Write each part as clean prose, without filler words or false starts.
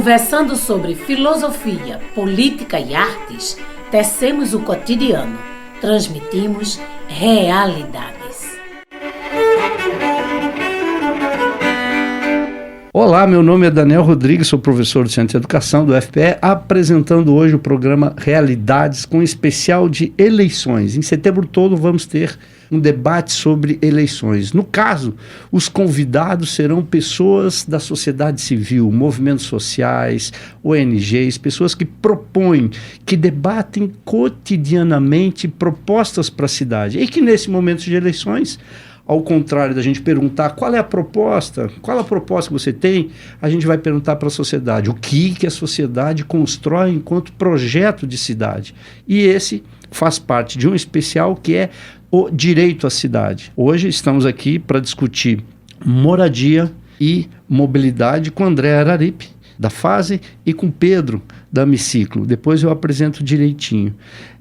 Conversando sobre filosofia, política e artes, tecemos o cotidiano, transmitimos realidades. Olá, meu nome é Daniel Rodrigues, sou professor do Centro de Educação do UFPE, apresentando hoje o programa Realidades com especial de eleições. Em setembro todo vamos ter um debate sobre eleições. No caso, os convidados serão pessoas da sociedade civil, movimentos sociais, ONGs, pessoas que propõem, que debatem cotidianamente propostas para a cidade. E que nesse momento de eleições, ao contrário da gente perguntar qual é a proposta, qual a proposta que você tem, a gente vai perguntar para a sociedade o que a sociedade constrói enquanto projeto de cidade. E esse faz parte de um especial que é o direito à cidade. Hoje estamos aqui para discutir moradia e mobilidade com André Araripe, da FASE, e com Pedro, da Amiciclo. Depois eu apresento direitinho.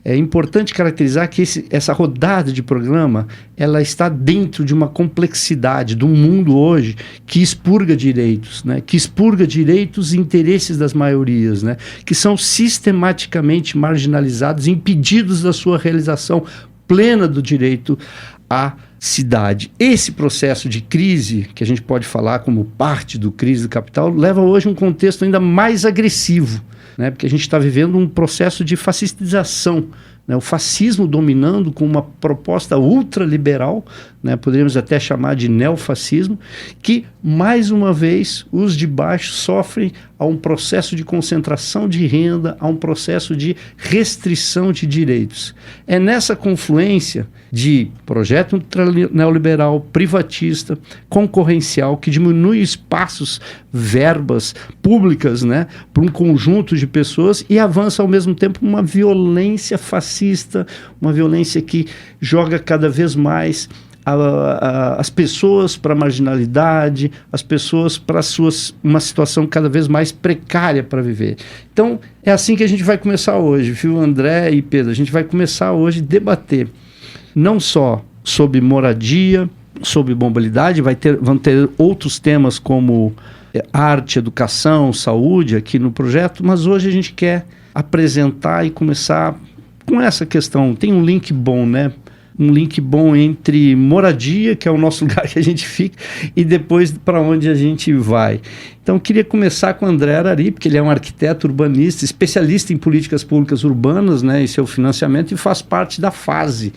É importante caracterizar que essa rodada de programa, ela está dentro de uma complexidade do mundo hoje que expurga direitos, né? Que expurga direitos e interesses das maiorias, né? Que são sistematicamente marginalizados, impedidos da sua realização plena do direito à cidade. Esse processo de crise, que a gente pode falar como parte do crise do capital, leva hoje a um contexto ainda mais agressivo, né? Porque a gente está vivendo um processo de fascistização, né? O fascismo dominando com uma proposta ultraliberal, né? Poderíamos até chamar de neofascismo, que, mais uma vez, os de baixo sofrem a um processo de concentração de renda, a um processo de restrição de direitos. É nessa confluência de projeto neoliberal, privatista, concorrencial, que diminui espaços, verbas públicas, né, para um conjunto de pessoas e avança ao mesmo tempo uma violência fascista, uma violência que joga cada vez mais as pessoas para a marginalidade, as pessoas para uma situação cada vez mais precária para viver. Então, é assim que a gente vai começar hoje, viu, André e Pedro? A gente vai começar hoje a debater não só sobre moradia, sobre mobilidade, vão ter outros temas como arte, educação, saúde aqui no projeto, mas hoje a gente quer apresentar e começar com essa questão. Tem um link bom, né? Um link bom entre moradia, que é o nosso lugar que a gente fica, e depois para onde a gente vai. Então, eu queria começar com o André Araripe, porque ele é um arquiteto urbanista, especialista em políticas públicas urbanas, né, e seu financiamento, e faz parte da FASE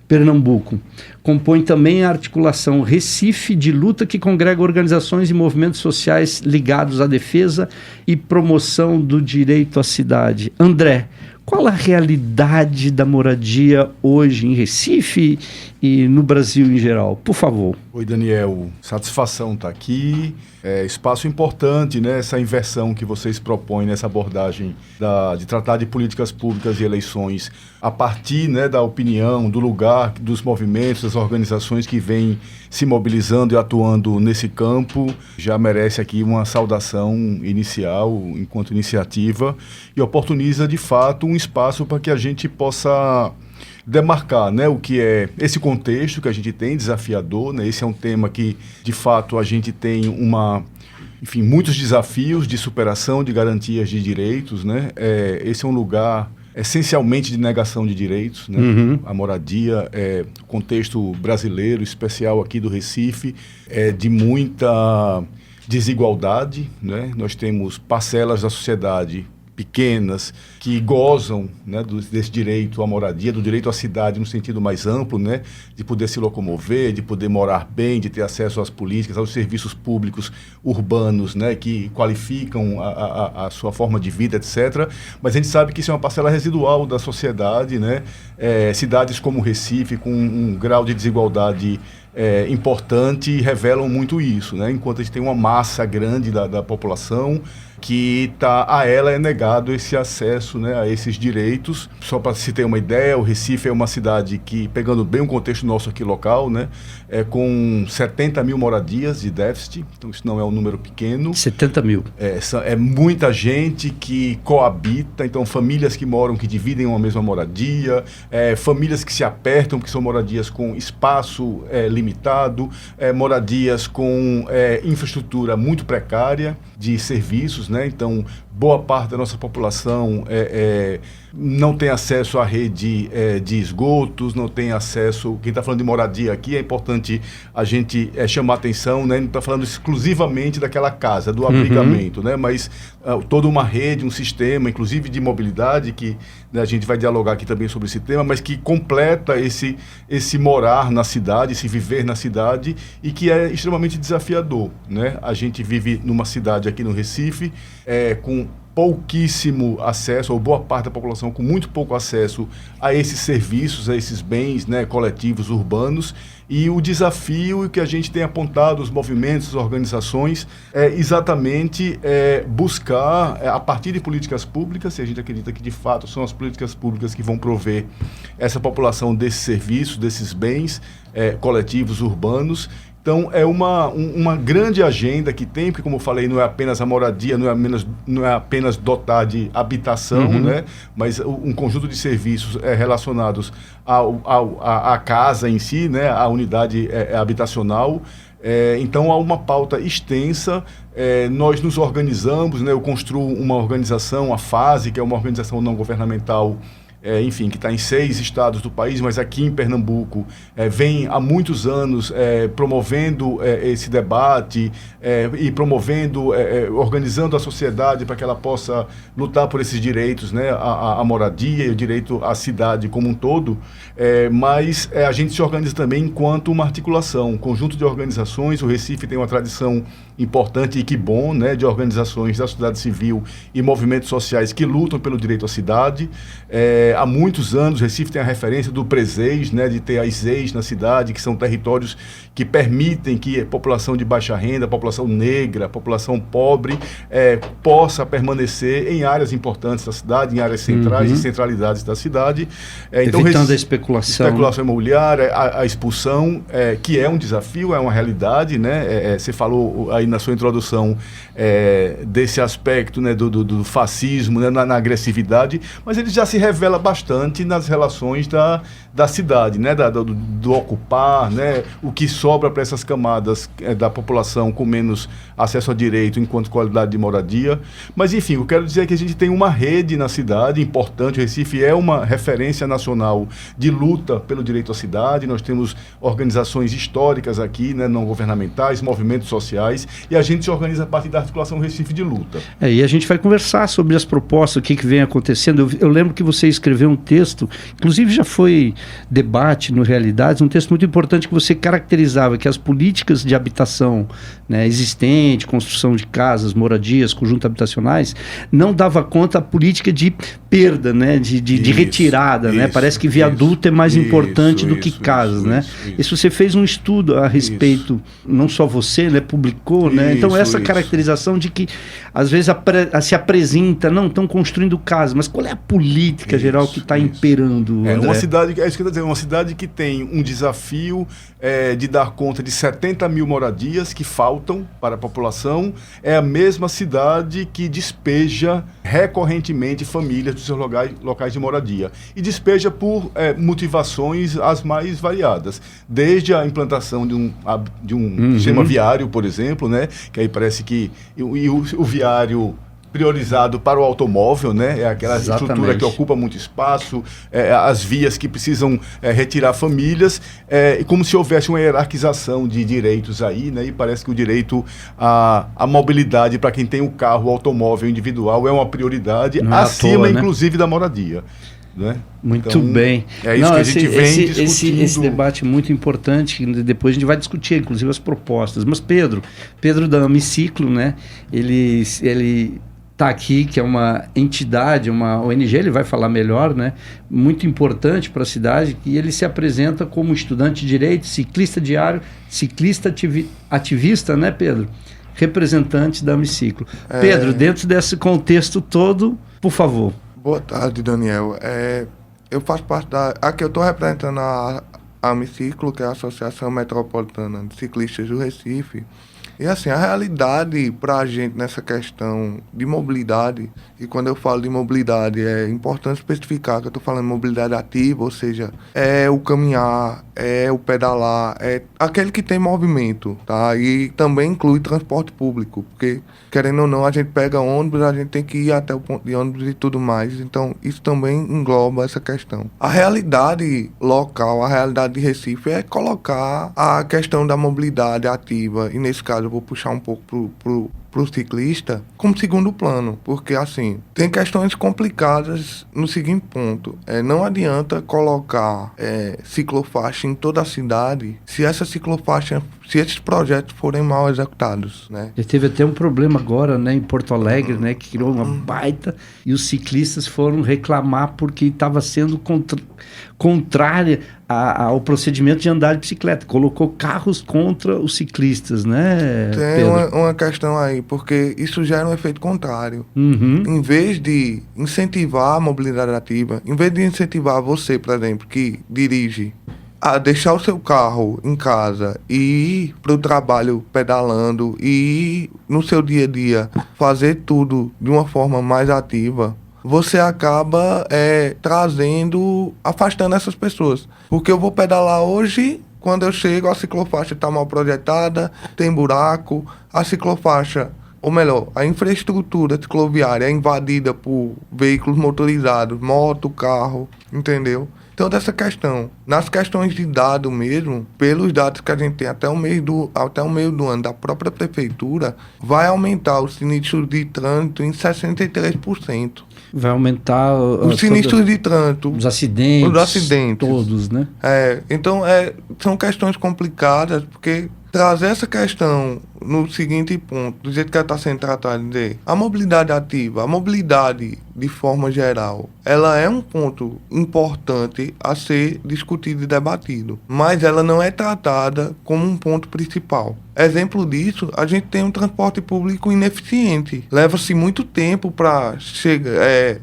Pernambuco. Compõe também a articulação Recife de Luta, que congrega organizações e movimentos sociais ligados à defesa e promoção do direito à cidade. André, qual a realidade da moradia hoje em Recife e no Brasil em geral? Por favor. Oi, Daniel. Satisfação estar aqui. Espaço importante, né? Essa inversão que vocês propõem nessa abordagem de tratar de políticas públicas e eleições a partir, né, da opinião, do lugar, dos movimentos, das organizações que vêm se mobilizando e atuando nesse campo. Já merece aqui uma saudação inicial enquanto iniciativa e oportuniza, de fato, um espaço para que a gente possa demarcar, né, o que é esse contexto que a gente tem, desafiador, né? Esse é um tema que, de fato, a gente tem muitos desafios de superação de garantias de direitos, né? Esse é um lugar essencialmente de negação de direitos, né? Uhum. A moradia, o contexto brasileiro, especial aqui do Recife, de muita desigualdade, né? Nós temos parcelas da sociedade pequenas que gozam, né, desse direito à moradia, do direito à cidade no sentido mais amplo, né, de poder se locomover, de poder morar bem, de ter acesso às políticas, aos serviços públicos urbanos, né, que qualificam a sua forma de vida, etc. Mas a gente sabe que isso é uma parcela residual da sociedade, né? Cidades como Recife, com um grau de desigualdade importante, revelam muito isso, né? Enquanto a gente tem uma massa grande da população que a ela é negado esse acesso, né, a esses direitos. Só para se ter uma ideia, o Recife é uma cidade que, pegando bem o contexto nosso aqui local, né, com 70 mil moradias de déficit, então isso não é um número pequeno. 70 mil. É muita gente que coabita, então famílias que moram, que dividem uma mesma moradia, famílias que se apertam, que são moradias com espaço limitado, limitado, moradias com infraestrutura muito precária de serviços, né? Então, boa parte da nossa população não tem acesso à rede de esgotos, não tem acesso... Quem está falando de moradia aqui, é importante a gente chamar atenção, né? Não está falando exclusivamente daquela casa, do abrigamento, né? Mas toda uma rede, um sistema, inclusive de mobilidade, que, né, a gente vai dialogar aqui também sobre esse tema, mas que completa esse morar na cidade, esse viver na cidade, e que é extremamente desafiador, né? A gente vive numa cidade aqui no Recife, com pouquíssimo acesso, ou boa parte da população com muito pouco acesso a esses serviços, a esses bens, né, coletivos, urbanos, e o desafio que a gente tem apontado, os movimentos, as organizações, é exatamente buscar, a partir de políticas públicas, e a gente acredita que de fato são as políticas públicas que vão prover essa população desses serviços, desses bens coletivos, urbanos. Então, é uma grande agenda que tem, porque, como eu falei, não é apenas a moradia, não é apenas dotar de habitação, né? Mas um conjunto de serviços relacionados à casa em si, né? À unidade habitacional. Então, há uma pauta extensa. Nós nos organizamos, né? Eu construo uma organização, a FASE, que é uma organização não governamental, enfim, que está em 6 estados do país, mas aqui em Pernambuco vem há muitos anos promovendo esse debate e promovendo, organizando a sociedade para que ela possa lutar por esses direitos, né, a moradia e o direito à cidade como um todo, mas a gente se organiza também enquanto uma articulação, um conjunto de organizações. O Recife tem uma tradição importante e que bom, né, de organizações da sociedade civil e movimentos sociais que lutam pelo direito à cidade. Há muitos anos, o Recife tem a referência do Preseis, né, de ter as EIs na cidade, que são territórios que permitem que a população de baixa renda, a população negra, a população pobre, possa permanecer em áreas importantes da cidade, em áreas centrais e centralidades da cidade. Então, evitando a especulação. Especulação imobiliária, a expulsão, que é um desafio, é uma realidade, né? Você falou aí na sua introdução desse aspecto, né, do fascismo, né, na agressividade, mas ele já se revela bastante nas relações da cidade, né, do ocupar, né, o que sobra para essas camadas da população com menos acesso a direito enquanto qualidade de moradia. Mas, enfim, eu quero dizer que a gente tem uma rede na cidade importante. O Recife é uma referência nacional de luta pelo direito à cidade. Nós temos organizações históricas aqui, né, não governamentais, movimentos sociais, e a gente se organiza a partir da articulação Recife de Luta. E a gente vai conversar sobre as propostas, o que vem acontecendo. Eu lembro que você escreveu um texto, inclusive já foi debate no Realidades, um texto muito importante que você caracterizava que as políticas de habitação, né, existente, construção de casas, moradias, conjuntos habitacionais, não dava conta a política de perda, né, de retirada, né? Parece que viaduto é mais importante do que casas, né? Isso você fez um estudo a respeito, não só você, né, publicou, né? Então essa caracterização de que às vezes se apresenta, não, estão construindo casas, mas qual é a política geral que está imperando, André? Uma cidade, é isso que eu estou dizendo, uma cidade que tem um desafio de dar conta de 70 mil moradias que faltam para a população, é a mesma cidade que despeja recorrentemente famílias dos seus locais de moradia. E despeja por motivações as mais variadas. Desde a implantação de um sistema viário, por exemplo, né? Que aí parece que o viário priorizado para o automóvel, né? É aquela estrutura que ocupa muito espaço, as vias que precisam retirar famílias, e como se houvesse uma hierarquização de direitos aí, né? E parece que o direito à mobilidade para quem tem o carro, o automóvel individual é uma prioridade, acima, inclusive, da moradia. Né? Muito então, bem. É isso que a gente vem discutindo. Esse debate muito importante, depois a gente vai discutir, inclusive, as propostas. Mas Pedro da Amiciclo, né? Ele está aqui, que é uma entidade, uma ONG, ele vai falar melhor, né? Muito importante para a cidade, e ele se apresenta como estudante de direito, ciclista diário, ciclista ativista, né, Pedro? Representante da Amiciclo. Pedro, dentro desse contexto todo, por favor. Boa tarde, Daniel. Eu faço parte aqui eu estou representando a Amiciclo, que é a Associação Metropolitana de Ciclistas do Recife. E assim, a realidade para a gente nessa questão de mobilidade, e quando eu falo de mobilidade é importante especificar que eu estou falando de mobilidade ativa, ou seja, é o caminhar, é o pedalar, é aquele que tem movimento, tá? E também inclui transporte público, porque querendo ou não, a gente pega ônibus, a gente tem que ir até o ponto de ônibus e tudo mais, então isso também engloba essa questão. A realidade local, a realidade de Recife é colocar a questão da mobilidade ativa, e nesse caso eu vou puxar um pouco pro ciclista como segundo plano, porque assim, tem questões complicadas no seguinte ponto, não adianta colocar ciclofaixa em toda a cidade se essa ciclofaixa, se esses projetos forem mal executados, né? E teve até um problema agora, né, em Porto Alegre, né, que criou uma baita, e os ciclistas foram reclamar porque estava sendo contrária ao procedimento de andar de bicicleta, colocou carros contra os ciclistas, né, Tem uma questão aí, porque isso gera um efeito contrário. Em vez de incentivar a mobilidade ativa, em vez de incentivar você, por exemplo, que dirige, a deixar o seu carro em casa e ir para o trabalho pedalando e ir no seu dia a dia fazer tudo de uma forma mais ativa, você acaba afastando essas pessoas. Porque eu vou pedalar hoje, quando eu chego, a ciclofaixa está mal projetada, tem buraco, a ciclofaixa, ou melhor, a infraestrutura cicloviária é invadida por veículos motorizados, moto, carro, entendeu? Então, dessa questão, nas questões de dado mesmo, pelos dados que a gente tem até o meio do ano da própria prefeitura, vai aumentar os sinistros de trânsito em 63%. Vai aumentar os sinistros de trânsito, os acidentes todos, né? Então, são questões complicadas, porque trazer essa questão no seguinte ponto, do jeito que ela está sendo tratada, dizer, a mobilidade ativa, a mobilidade de forma geral, ela é um ponto importante a ser discutido e debatido, mas ela não é tratada como um ponto principal. Exemplo disso, a gente tem um transporte público ineficiente. Leva-se muito tempo para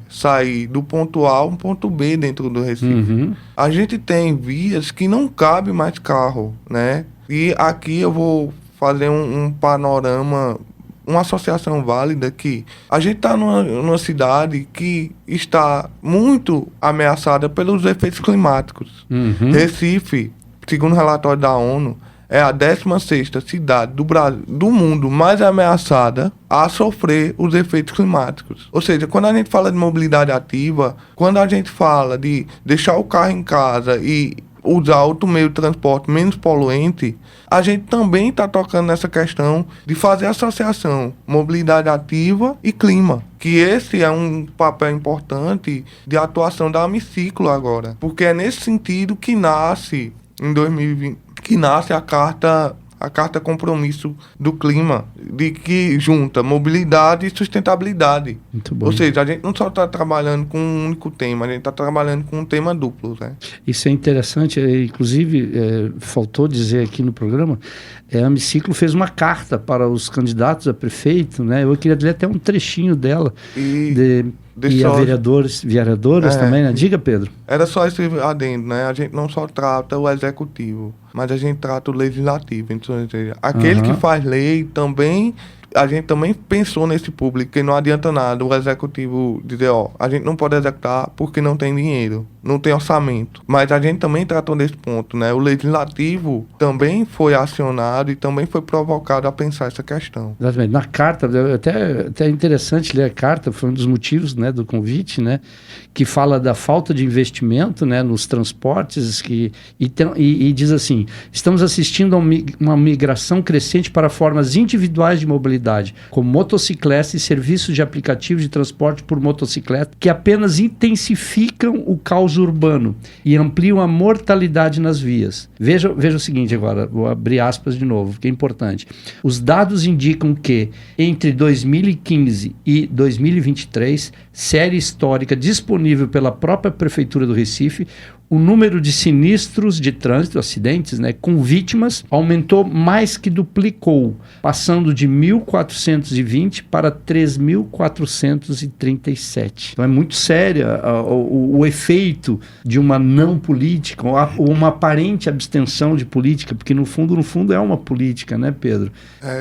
sair do ponto A ao ponto B dentro do Recife. A gente tem vias que não cabe mais carro, né? E aqui eu vou fazer um panorama, uma associação válida que a gente está numa cidade que está muito ameaçada pelos efeitos climáticos. Recife, segundo o relatório da ONU, é a 16ª cidade do mundo mais ameaçada a sofrer os efeitos climáticos. Ou seja, quando a gente fala de mobilidade ativa, quando a gente fala de deixar o carro em casa e usar outro meio de transporte menos poluente, a gente também está tocando nessa questão de fazer associação mobilidade ativa e clima, que esse é um papel importante de atuação da Amiciclo agora, porque é nesse sentido que nasce em 2020, que nasce a Carta Compromisso do Clima, de que junta mobilidade e sustentabilidade. Muito bom. Ou seja, a gente não só está trabalhando com um único tema, a gente está trabalhando com um tema duplo, né? Isso é interessante, inclusive, faltou dizer aqui no programa, a Amiciclo fez uma carta para os candidatos a prefeito, né? Eu queria ler até um trechinho dela, e a vereadoras também, né? Diga, Pedro. Era só esse adendo, né? A gente não só trata o executivo, mas a gente trata o legislativo. Então, aquele que faz lei também, a gente também pensou nesse público, que não adianta nada o executivo dizer, a gente não pode executar porque não tem dinheiro, não tem orçamento. Mas a gente também tratou desse ponto, né? O legislativo também foi acionado e também foi provocado a pensar essa questão. Exatamente. Na carta, até interessante ler a carta, foi um dos motivos, né, do convite, né, que fala da falta de investimento, né, nos transportes, e diz assim, estamos assistindo a uma migração crescente para formas individuais de mobilidade, como motocicletas e serviços de aplicativos de transporte por motocicleta, que apenas intensificam o caos urbano e ampliam a mortalidade nas vias. Veja o seguinte agora, vou abrir aspas de novo, que é importante. Os dados indicam que, entre 2015 e 2023, série histórica disponível pela própria Prefeitura do Recife, o número de sinistros de trânsito, acidentes, né, com vítimas, aumentou mais que duplicou, passando de 1.420 para 3.437. Então é muito séria o efeito de uma não política, ou uma aparente abstenção de política, porque no fundo é uma política, né, Pedro?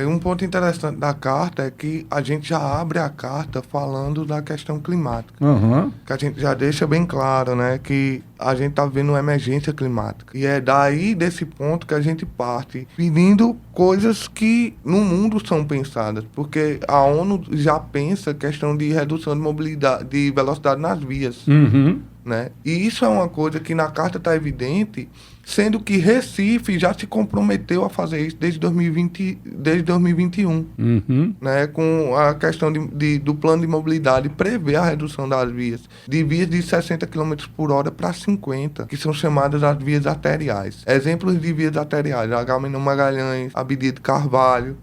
Um ponto interessante da carta é que a gente já abre a carta falando da questão climática. Uhum. Que a gente já deixa bem claro, né, que a gente está vendo uma emergência climática. E é daí, desse ponto, que a gente parte pedindo coisas que no mundo são pensadas. Porque a ONU já pensa questão de redução de mobilidade, de velocidade nas vias. Uhum. Né? E isso é uma coisa que na carta está evidente, sendo que Recife já se comprometeu a fazer isso desde 2021, Uhum. né? Com a questão do plano de mobilidade prevê a redução das vias, de vias de 60 km por hora para 50, que são chamadas as vias arteriais. Exemplos de vias arteriais, a Agamenon Magalhães, a Abdias de Carvalho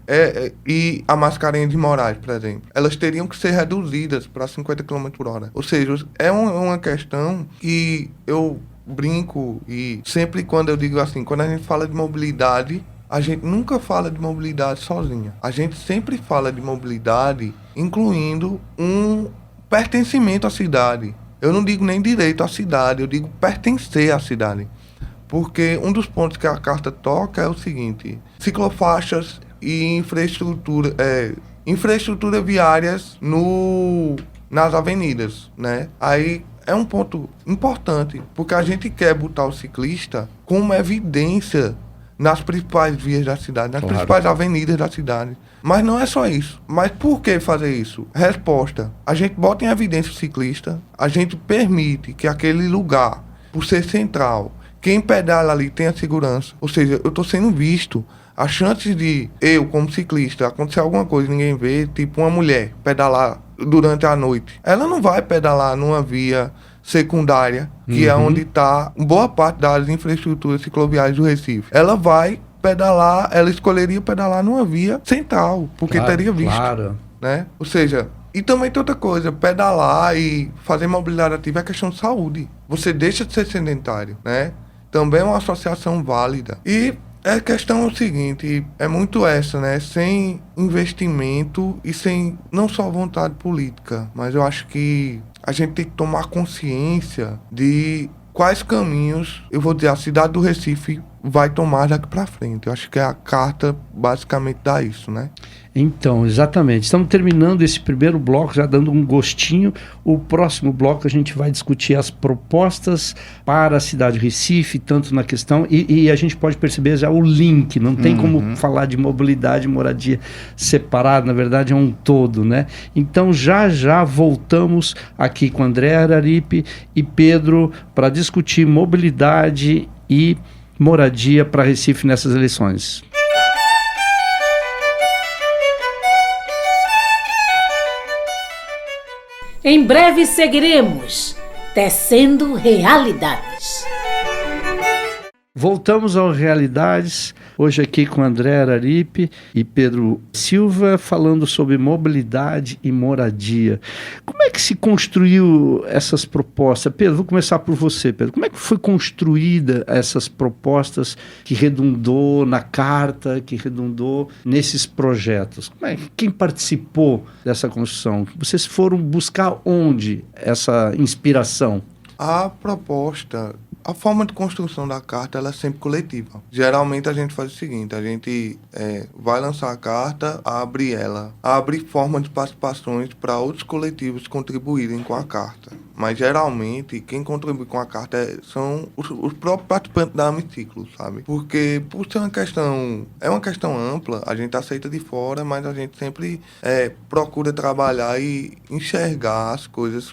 e a Mascarenhas de Moraes, por exemplo. Elas teriam que ser reduzidas para 50 km por hora. Ou seja, é uma questão que eu brinco e sempre quando eu digo assim, quando a gente fala de mobilidade, a gente nunca fala de mobilidade sozinha. A gente sempre fala de mobilidade incluindo um pertencimento à cidade. Eu não digo nem direito à cidade, eu digo pertencer à cidade. Porque um dos pontos que a carta toca é o seguinte: ciclofaixas e infraestrutura viárias nas avenidas, né? Aí é um ponto importante, porque a gente quer botar o ciclista como evidência nas principais vias da cidade, nas principais avenidas da cidade. Mas não é só isso. Mas por que fazer isso? Resposta: a gente bota em evidência o ciclista, a gente permite que aquele lugar, por ser central, quem pedala ali tenha segurança. Ou seja, eu estou sendo visto. As chances de eu, como ciclista, acontecer alguma coisa e ninguém vê, tipo uma mulher pedalar durante a noite, ela não vai pedalar numa via secundária, que é onde está boa parte das infraestruturas cicloviárias do Recife. Ela vai pedalar, ela escolheria pedalar numa via central, porque teria visto. Claro. Né? Ou seja, e também tem outra coisa, pedalar e fazer mobilidade ativa é questão de saúde. Você deixa de ser sedentário, né? Também é uma associação válida. E a questão é o seguinte, é muito essa, né? Sem investimento e sem não só vontade política, mas eu acho que a gente tem que tomar consciência de quais caminhos, eu vou dizer, a cidade do Recife vai tomar daqui para frente. Eu acho que a carta basicamente dá isso, né? Então, exatamente. Estamos terminando esse primeiro bloco, já dando um gostinho. O próximo bloco a gente vai discutir as propostas para a cidade de Recife, tanto na questão... E a gente pode perceber já o link, não tem como falar de mobilidade e moradia separado, na verdade é um todo, né? Então, já voltamos aqui com André Araripe e Pedro para discutir mobilidade e moradia para Recife nessas eleições. Em breve seguiremos tecendo realidades. Voltamos ao Realidades, hoje aqui com André Araripe e Pedro Silva, falando sobre mobilidade e moradia. Como é que se construiu essas propostas? Pedro, vou começar por você, Pedro. Como é que foi construída essas propostas que redundou na carta, que redundou nesses projetos? Quem participou dessa construção? Vocês foram buscar onde essa inspiração? A proposta... A forma de construção da carta ela é sempre coletiva. Geralmente a gente faz o seguinte, a gente vai lançar a carta, abre forma de participações para outros coletivos contribuírem com a carta. Mas geralmente quem contribui com a carta são os próprios participantes da Amiciclo, sabe? Porque por ser uma questão ampla, a gente aceita de fora, mas a gente sempre procura trabalhar e enxergar as coisas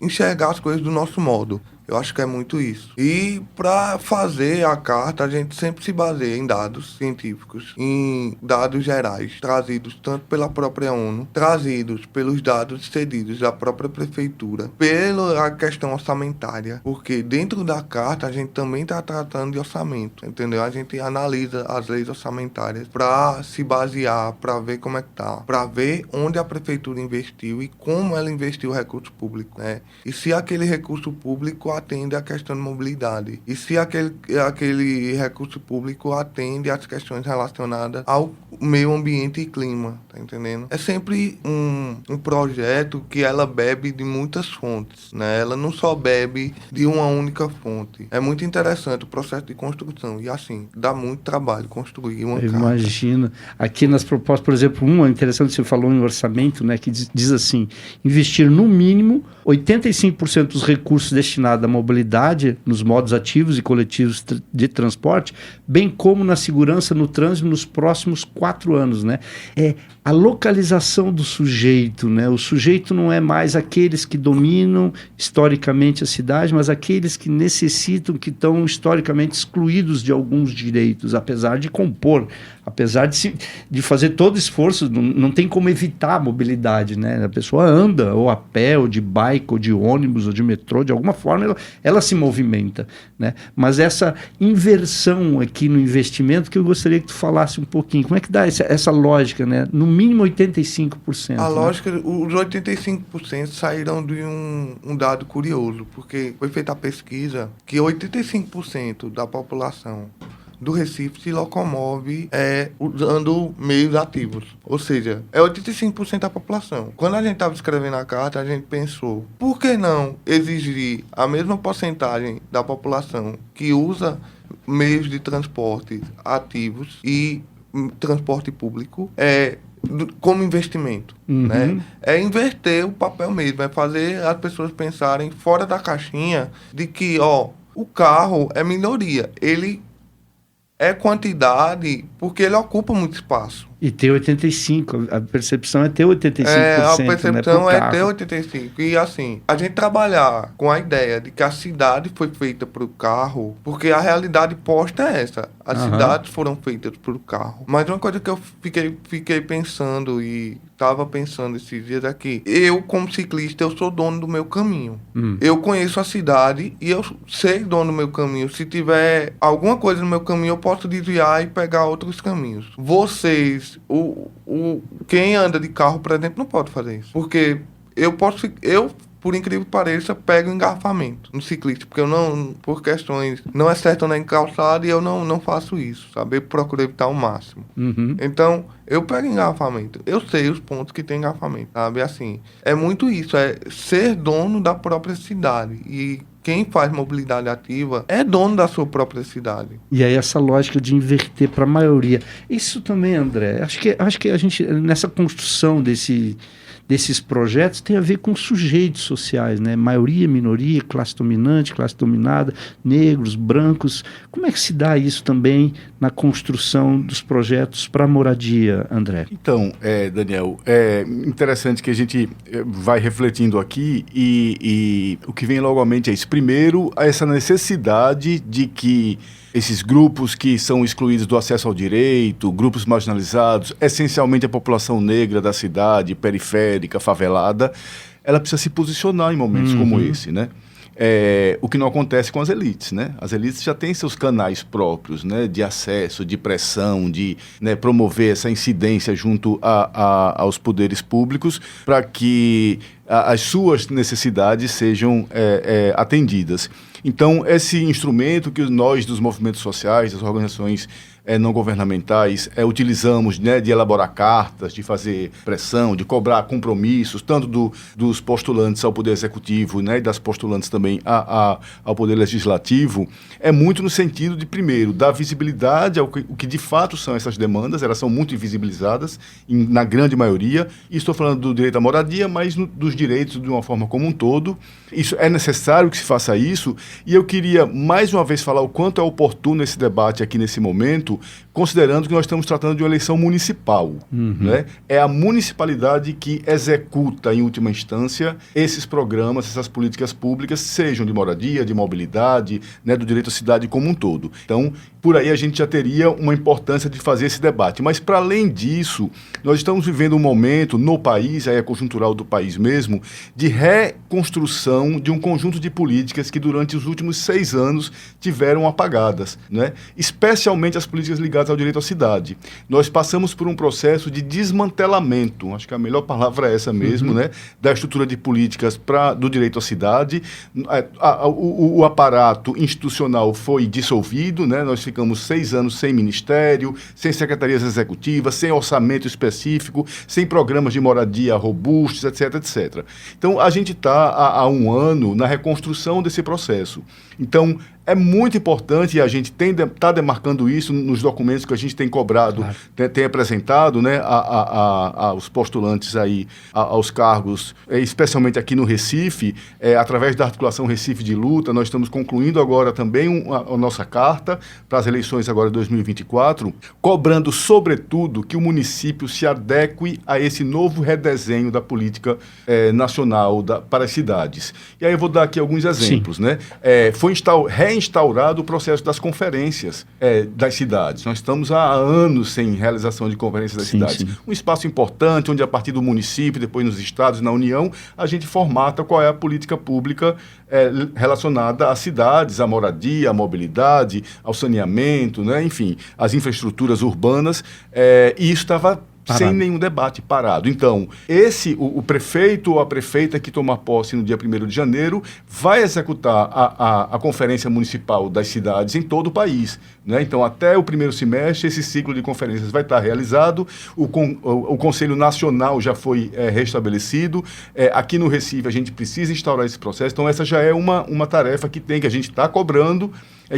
do nosso modo. Eu acho que é muito isso. E para fazer a carta, a gente sempre se baseia em dados científicos, em dados gerais, trazidos tanto pela própria ONU, trazidos pelos dados cedidos da própria prefeitura, pela questão questão orçamentária, porque dentro da carta a gente também está tratando de orçamento, entendeu? A gente analisa as leis orçamentárias para se basear, para ver como é que tá, para ver onde a prefeitura investiu e como ela investiu o recurso público, né? E se aquele recurso público atende à questão de mobilidade, e se aquele recurso público atende às questões relacionadas ao meio ambiente e clima, tá entendendo? É sempre um projeto que ela bebe de muitas fontes, né? Ela não só bebe de uma única fonte. É muito interessante o processo de construção e, assim, dá muito trabalho construir uma carta. Imagina. Aqui nas propostas, por exemplo, uma interessante, você falou em orçamento, né, que diz assim, investir no mínimo 85% dos recursos destinados à mobilidade nos modos ativos e coletivos de transporte, bem como na segurança no trânsito nos próximos 4 anos, né? É a localização do sujeito, né? O sujeito não é mais aqueles que dominam historicamente a cidade, mas aqueles que necessitam, que estão historicamente excluídos de alguns direitos, apesar de compor, apesar de fazer todo esforço, não tem como evitar a mobilidade, né? A pessoa anda, ou a pé, ou de bike, ou de ônibus, ou de metrô, de alguma forma ela se movimenta, né? Mas essa inversão aqui no investimento que eu gostaria que tu falasse um pouquinho, como é que dá essa lógica, né? No mínimo 85%. A lógica, os 85% saíram de um dado curioso, porque foi feita a pesquisa que 85% da população do Recife se locomove usando meios ativos. Ou seja, é 85% da população. Quando a gente estava escrevendo a carta, a gente pensou, por que não exigir a mesma porcentagem da população que usa meios de transporte ativos e transporte público como investimento, né? É inverter o papel mesmo, é fazer as pessoas pensarem fora da caixinha de que, o carro é minoria, ele é quantidade porque ele ocupa muito espaço. E ter 85%, a percepção é ter 85%. A percepção né, é ter 85%. E assim, a gente trabalhar com a ideia de que a cidade foi feita para o carro, porque a realidade posta é essa. As cidades foram feitas para o carro. Mas uma coisa que eu fiquei pensando e estava pensando esses dias aqui, eu como ciclista, eu sou dono do meu caminho. Eu conheço a cidade e eu sei dono do meu caminho. Se tiver alguma coisa no meu caminho, eu posso desviar e pegar outros caminhos. Vocês, quem anda de carro, por exemplo, não pode fazer isso. Porque eu, por incrível que pareça, pego engarrafamento no ciclista, porque por questões, não é certo andar em calçada e eu não faço isso, sabe? Eu procuro evitar o máximo. Então, eu pego engarrafamento, eu sei os pontos que tem engarrafamento, sabe? Assim, é muito isso, é ser dono da própria cidade. E quem faz mobilidade ativa é dono da sua própria cidade. E aí essa lógica de inverter para a maioria. Isso também, André, acho que a gente, nessa construção desses projetos, tem a ver com sujeitos sociais, né? Maioria, minoria, classe dominante, classe dominada, negros, brancos. Como é que se dá isso também na construção dos projetos para moradia, André? Então, Daniel, é interessante que a gente vai refletindo aqui e o que vem logo à mente é isso. Primeiro, essa necessidade de que esses grupos que são excluídos do acesso ao direito, grupos marginalizados, essencialmente a população negra da cidade, periférica, favelada, ela precisa se posicionar em momentos como esse, né? O que não acontece com as elites, né? As elites já têm seus canais próprios, né? De acesso, de pressão, de, né, promover essa incidência junto aos poderes públicos para que as suas necessidades sejam atendidas. Então, esse instrumento que nós, dos movimentos sociais, das organizações não governamentais, utilizamos, né, de elaborar cartas, de fazer pressão, de cobrar compromissos, tanto dos postulantes ao Poder Executivo, né, e das postulantes também ao Poder Legislativo, é muito no sentido de, primeiro, dar visibilidade ao que de fato são essas demandas. Elas são muito invisibilizadas, na grande maioria, e estou falando do direito à moradia, mas dos direitos de uma forma como um todo. Isso é necessário que se faça isso, e eu queria mais uma vez falar o quanto é oportuno esse debate aqui nesse momento, considerando que nós estamos tratando de uma eleição municipal. Né? É a municipalidade que executa, em última instância, esses programas, essas políticas públicas, sejam de moradia, de mobilidade, né, do direito à cidade como um todo. Então, por aí a gente já teria uma importância de fazer esse debate. Mas, para além disso, nós estamos vivendo um momento no país, aí é conjuntural do país mesmo, de reconstrução de um conjunto de políticas que durante os últimos 6 anos tiveram apagadas, né? Especialmente as políticas ligadas ao direito à cidade. Nós passamos por um processo de desmantelamento, acho que a melhor palavra é essa mesmo, né? Da estrutura de políticas do direito à cidade. O aparato institucional foi dissolvido, né? Nós ficamos 6 anos sem ministério, sem secretarias executivas, sem orçamento específico, sem programas de moradia robustos, etc, etc. Então, a gente está há 1 ano na reconstrução desse processo. Então, é muito importante, e a gente está demarcando isso nos documentos que a gente tem cobrado, claro, tem apresentado, né, aos postulantes aí, aos cargos, especialmente aqui no Recife, através da articulação Recife de Luta. Nós estamos concluindo agora também a nossa carta para as eleições agora de 2024, cobrando, sobretudo, que o município se adeque a esse novo redesenho da política nacional para as cidades. E aí eu vou dar aqui alguns exemplos, né? Foi reinstaurado o processo das conferências das cidades. Nós estamos há anos sem realização de conferências das cidades. Sim. Um espaço importante, onde a partir do município, depois nos estados, na União, a gente formata qual é a política pública relacionada às cidades, à moradia, à mobilidade, ao saneamento, né? Enfim, às infraestruturas urbanas, e isso estava sem nenhum debate, parado. Então, o prefeito ou a prefeita que toma posse no dia 1º de janeiro vai executar a Conferência Municipal das Cidades em todo o país, né? Então, até o 1º semestre, esse ciclo de conferências vai estar realizado, o Conselho Nacional já foi restabelecido, aqui no Recife a gente precisa instaurar esse processo, então essa já é uma tarefa que a gente está cobrando,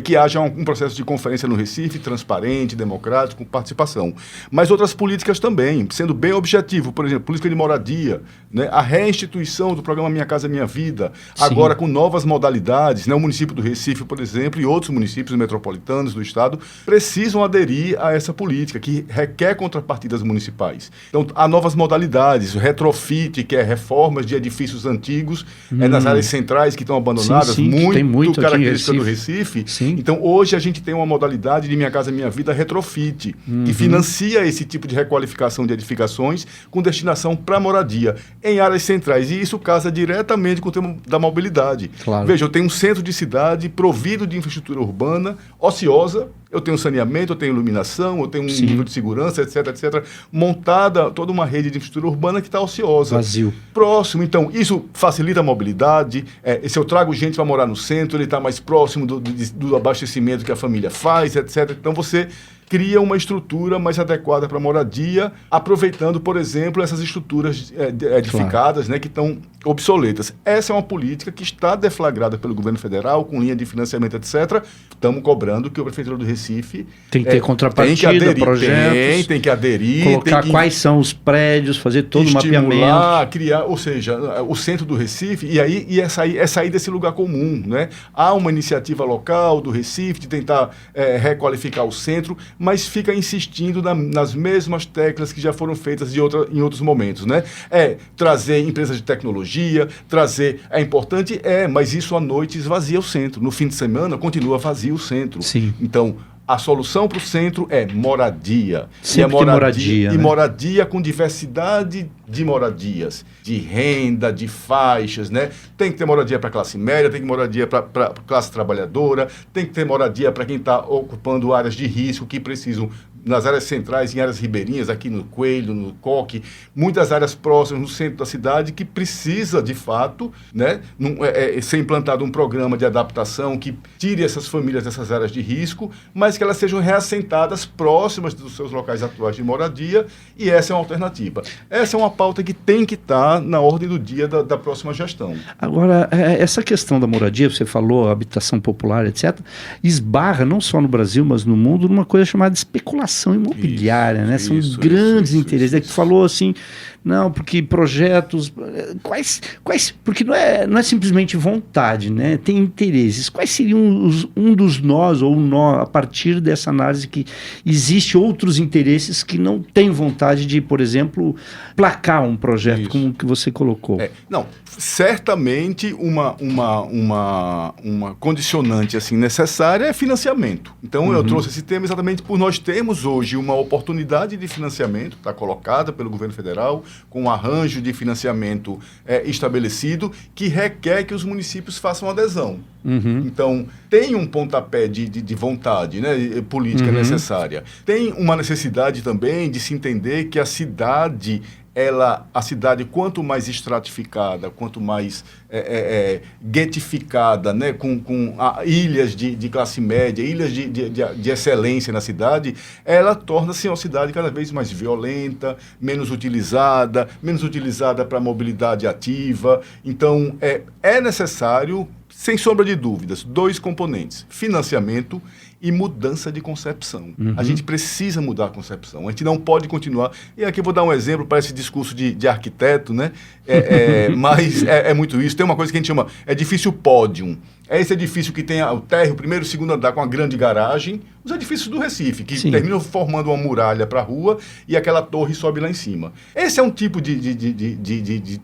que haja um processo de conferência no Recife, transparente, democrático, com participação. Mas outras políticas também, sendo bem objetivo, por exemplo, política de moradia, né? A reinstituição do programa Minha Casa Minha Vida, sim, agora com novas modalidades, né? O município do Recife, por exemplo, e outros municípios metropolitanos do estado precisam aderir a essa política, que requer contrapartidas municipais. Então, há novas modalidades, o retrofit, que é reformas de edifícios antigos, nas áreas centrais que estão abandonadas, sim, muito característica do Recife. Sim. Então, hoje a gente tem uma modalidade de Minha Casa Minha Vida retrofit, que financia esse tipo de requalificação de edificações com destinação para moradia em áreas centrais. E isso casa diretamente com o tema da mobilidade. Claro. Veja, eu tenho um centro de cidade provido de infraestrutura urbana, ociosa, eu tenho saneamento, eu tenho iluminação, eu tenho um nível de segurança, etc, etc. Montada toda uma rede de infraestrutura urbana que está ociosa. Vazio. Próximo. Então, isso facilita a mobilidade. Se eu trago gente para morar no centro, ele está mais próximo do abastecimento que a família faz, etc. Então, você cria uma estrutura mais adequada para a moradia, aproveitando, por exemplo, essas estruturas edificadas, claro, né, que estão obsoletas. Essa é uma política que está deflagrada pelo governo federal, com linha de financiamento, etc. Estamos cobrando que a Prefeitura do Recife tem que ter contrapartida, projetos, tem que aderir, colocar quais são os prédios, fazer todo o mapeamento, criar, ou seja, o centro do Recife, e é sair desse lugar comum, né? Há uma iniciativa local do Recife de tentar requalificar o centro, mas fica insistindo nas mesmas teclas que já foram feitas em outros momentos, né? Trazer empresas de tecnologia, é importante, mas isso à noite esvazia o centro. No fim de semana continua vazio o centro. Sim. Então, a solução para o centro é moradia. Sempre moradia, e né? Moradia com diversidade de moradias, de renda, de faixas, né? Tem que ter moradia para a classe média, tem que ter moradia para a classe trabalhadora, tem que ter moradia para quem está ocupando áreas de risco que precisam, nas áreas centrais, em áreas ribeirinhas, aqui no Coelho, no Coque, muitas áreas próximas no centro da cidade que precisa, de fato, né, ser implantado um programa de adaptação que tire essas famílias dessas áreas de risco, mas que elas sejam reassentadas próximas dos seus locais atuais de moradia, e essa é uma alternativa. Essa é uma pauta que tem que estar na ordem do dia da próxima gestão. Agora, essa questão da moradia, você falou, habitação popular, etc., esbarra, não só no Brasil, mas no mundo, numa coisa chamada especulação especulação imobiliária, né? São Isso, grandes isso, interesses. É que tu falou assim, não, porque projetos, quais porque não é simplesmente vontade, né? Tem interesses. Quais seriam um dos nós, ou nó, a partir dessa análise que existe outros interesses que não têm vontade de, por exemplo, placar um projeto, Isso. como que você colocou? Não, certamente uma condicionante assim necessária é financiamento. Então eu trouxe esse tema exatamente por nós termos hoje uma oportunidade de financiamento, está colocada pelo governo federal, com um arranjo de financiamento estabelecido, que requer que os municípios façam adesão. Então, tem um pontapé de vontade, né, política necessária. Tem uma necessidade também de se entender que a cidade, quanto mais estratificada, quanto mais guetificada, né, com ilhas de classe média, ilhas de excelência na cidade, ela torna-se uma cidade cada vez mais violenta, menos utilizada para mobilidade ativa. Então, é necessário, sem sombra de dúvidas, 2 componentes: financiamento e mudança de concepção. A gente precisa mudar a concepção. A gente não pode continuar... E aqui eu vou dar um exemplo para esse discurso de arquiteto, né? Mas é muito isso. Tem uma coisa que a gente chama edifício pódium. É esse edifício que tem o térreo, o primeiro e o segundo andar com a grande garagem. Os edifícios do Recife, que terminam formando uma muralha para a rua e aquela torre sobe lá em cima. Esse é um tipo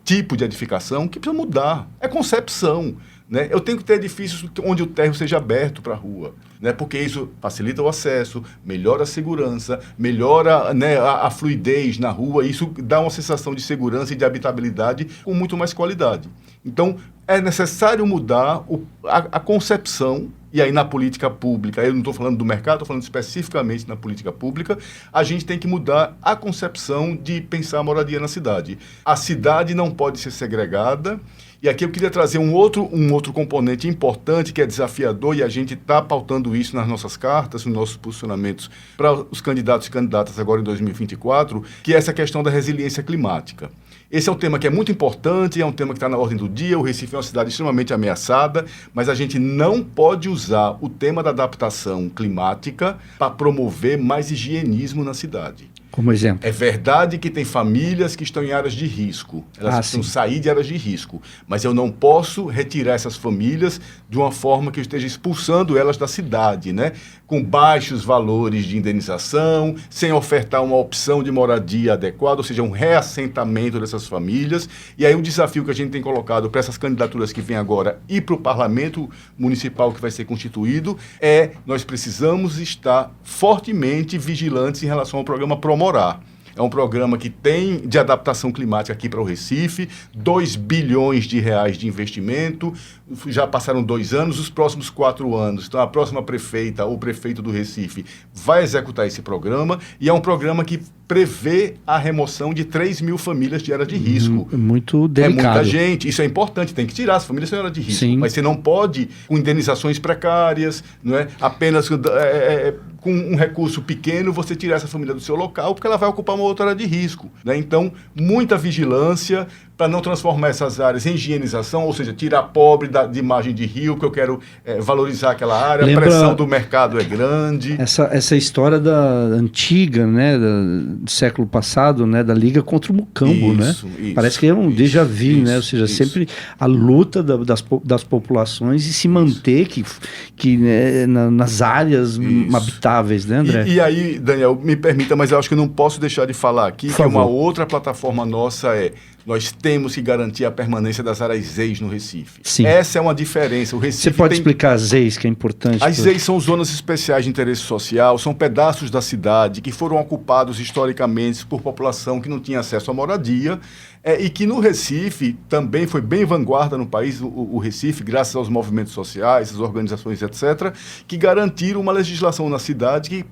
tipo de edificação que precisa mudar. É concepção. Né? Eu tenho que ter edifícios onde o térreo seja aberto para a rua, né? Porque isso facilita o acesso, melhora a segurança, melhora, né, a fluidez na rua, e isso dá uma sensação de segurança e de habitabilidade com muito mais qualidade. Então, é necessário mudar a concepção, e aí na política pública, eu não estou falando do mercado, estou falando especificamente na política pública, a gente tem que mudar a concepção de pensar a moradia na cidade. A cidade não pode ser segregada. E aqui eu queria trazer um outro componente importante, que é desafiador, e a gente está pautando isso nas nossas cartas, nos nossos posicionamentos para os candidatos e candidatas agora em 2024, que é essa questão da resiliência climática. Esse é um tema que é muito importante, é um tema que está na ordem do dia. O Recife é uma cidade extremamente ameaçada, mas a gente não pode usar o tema da adaptação climática para promover mais higienismo na cidade. Como exemplo? É verdade que tem famílias que estão em áreas de risco. Elas precisam sair de áreas de risco. Mas eu não posso retirar essas famílias de uma forma que eu esteja expulsando elas da cidade, né? Com baixos valores de indenização, sem ofertar uma opção de moradia adequada, ou seja, um reassentamento dessas famílias. E aí o desafio que a gente tem colocado para essas candidaturas que vêm agora e para o parlamento municipal que vai ser constituído nós precisamos estar fortemente vigilantes em relação ao programa Promorar. É um programa que tem de adaptação climática aqui para o Recife, 2 bilhões de reais de investimento, já passaram 2 anos, os próximos 4 anos. Então, a próxima prefeita ou prefeito do Recife vai executar esse programa, e é um programa que prevê a remoção de 3 mil famílias de área de risco. Muito delicado. É muita gente, isso é importante, tem que tirar as famílias de área de risco. Sim. Mas você não pode, com indenizações precárias, não é? Apenas com um recurso pequeno, você tirar essa família do seu local, porque ela vai ocupar uma outra área de risco, né? Então, muita vigilância para não transformar essas áreas em higienização, ou seja, tirar pobre de imagem de rio, que eu quero valorizar aquela área. A pressão do mercado é grande. Essa história da antiga, né, do século passado, né, da Liga contra o Mucambo, né? Parece que é um déjà vu, né? Ou seja, sempre a luta das populações e se manter né, nas áreas habitáveis, né, André? E aí, Daniel, me permita, mas eu acho que eu não posso deixar de falar aqui que uma outra plataforma nossa nós temos que garantir a permanência das áreas ZEIs no Recife. Sim. Essa é uma diferença. O Recife Você pode explicar as ZEIs, que é importante? As ZEIs são zonas especiais de interesse social, são pedaços da cidade que foram ocupados historicamente por população que não tinha acesso à moradia, e que no Recife também foi bem vanguarda no país, o Recife, graças aos movimentos sociais, às organizações, etc., que garantiram uma legislação na cidade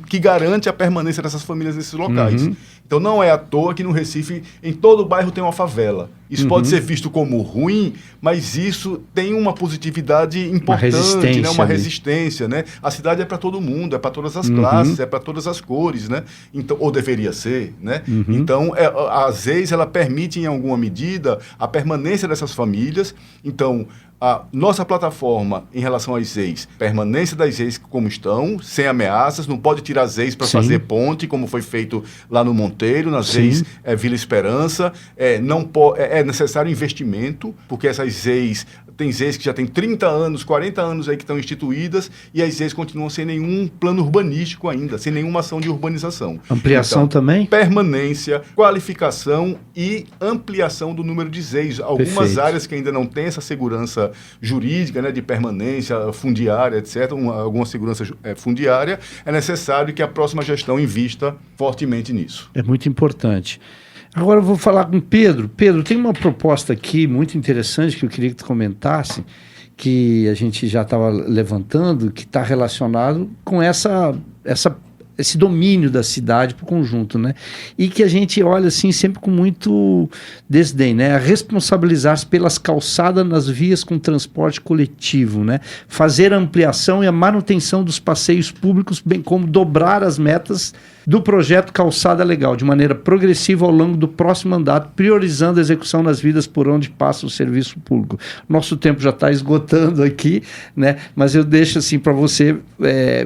que garante a permanência dessas famílias nesses locais. Então não é à toa que no Recife, em todo bairro tem uma favela. Isso pode ser visto como ruim, mas isso tem uma positividade importante, uma resistência, né? A cidade é para todo mundo, é para todas as classes, é para todas as cores, né? Então, ou deveria ser, né? Então, às vezes, ela permite, em alguma medida, a permanência dessas famílias. Então, A nossa plataforma em relação às EIs, permanência das EIs como estão, sem ameaças, não pode tirar as EIs para fazer ponte, como foi feito lá no Monteiro, nas EIs Vila Esperança. É necessário investimento, porque essas EIs, tem EIs que já tem 30 anos, 40 anos aí que estão instituídas, e as EIs continuam sem nenhum plano urbanístico ainda, sem nenhuma ação de urbanização. Ampliação então, também? Permanência, qualificação e ampliação do número de EIs. Algumas áreas que ainda não têm essa segurança jurídica, né, de permanência fundiária, etc., alguma segurança fundiária, é necessário que a próxima gestão invista fortemente nisso. É muito importante. Agora eu vou falar com o Pedro. Pedro, tem uma proposta aqui muito interessante que eu queria que tu comentasse, que a gente já estava levantando, que está relacionado com esse domínio da cidade para o conjunto, né? E que a gente olha assim sempre com muito desdém, né? A responsabilizar-se pelas calçadas nas vias com transporte coletivo, né? Fazer a ampliação e a manutenção dos passeios públicos, bem como dobrar as metas do projeto Calçada Legal, de maneira progressiva ao longo do próximo mandato, priorizando a execução nas vias por onde passa o serviço público. Nosso tempo já está esgotando aqui, né? Mas eu deixo assim para você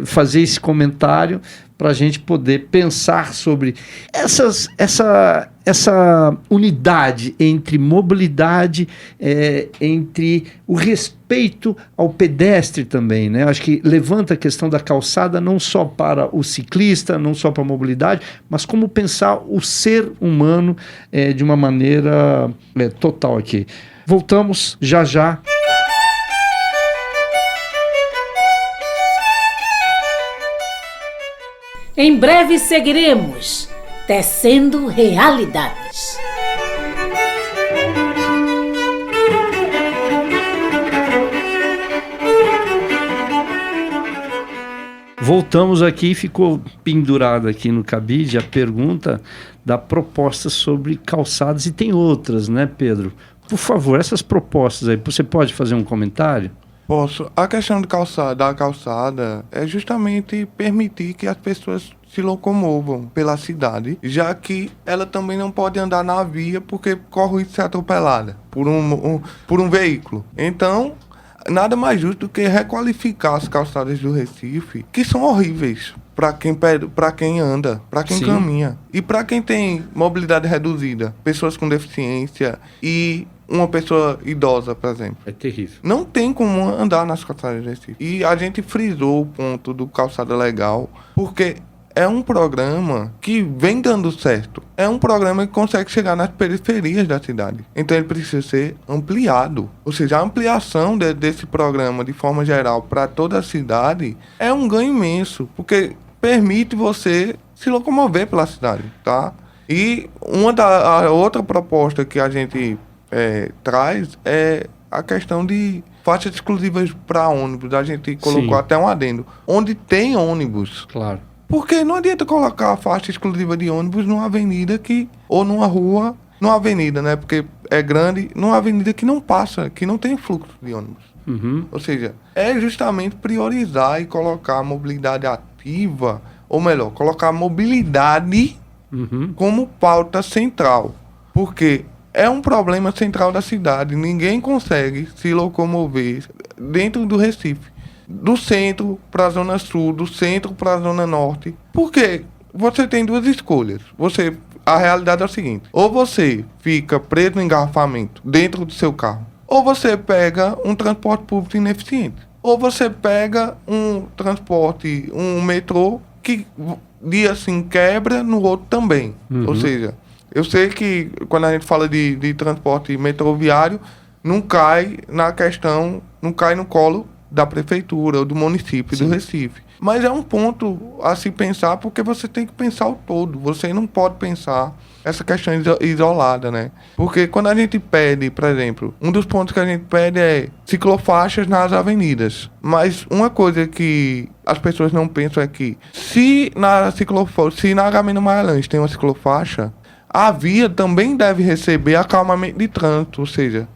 fazer esse comentário para a gente poder pensar sobre essa unidade entre mobilidade, entre o respeito ao pedestre também, né? Acho que levanta a questão da calçada não só para o ciclista, não só para a mobilidade, mas como pensar o ser humano de uma maneira total aqui. Voltamos já já. Em breve seguiremos tecendo realidades. Voltamos aqui, ficou pendurada aqui no cabide a pergunta da proposta sobre calçadas, e tem outras, né, Pedro? Por favor, essas propostas aí, você pode fazer um comentário? Posso. A questão da calçada é justamente permitir que as pessoas se locomovam pela cidade, já que ela também não pode andar na via porque corre o risco de ser atropelada por um veículo. Então, nada mais justo do que requalificar as calçadas do Recife, que são horríveis para quem anda, para quem caminha e para quem tem mobilidade reduzida, pessoas com deficiência e uma pessoa idosa, por exemplo. É terrível. Não tem como andar nas calçadas do Recife. E a gente frisou o ponto do Calçada Legal, porque é um programa que vem dando certo. É um programa que consegue chegar nas periferias da cidade. Então ele precisa ser ampliado. Ou seja, a ampliação desse programa, de forma geral, para toda a cidade, é um ganho imenso, porque permite você se locomover pela cidade, tá? E a outra proposta que a gente traz é a questão de faixas exclusivas para ônibus. A gente colocou até um adendo. Onde tem ônibus. Claro. Porque não adianta colocar a faixa exclusiva de ônibus numa avenida ou numa rua, numa avenida, né? Porque é grande, numa avenida que não passa, que não tem fluxo de ônibus. Uhum. Ou seja, é justamente priorizar e colocar a mobilidade ativa, ou melhor, colocar a mobilidade como pauta central. Porque é um problema central da cidade. Ninguém consegue se locomover dentro do Recife. Do centro para a zona sul, do centro para a zona norte. Porque você tem duas escolhas. A realidade é o seguinte: ou você fica preso no engarrafamento dentro do seu carro, ou você pega um transporte público ineficiente, ou você pega um metrô que dia assim quebra, no outro também. Ou seja, eu sei que quando a gente fala de transporte metroviário, não cai no colo da prefeitura ou do município do Recife. Mas é um ponto a se pensar, porque você tem que pensar o todo. Você não pode pensar essa questão isolada, né? Porque quando a gente pede, por exemplo, um dos pontos que a gente pede é ciclofaixas nas avenidas. Mas uma coisa que as pessoas não pensam é que se na Agamenon Magalhães tem uma ciclofaixa, a via também deve receber acalmamento de trânsito, ou seja,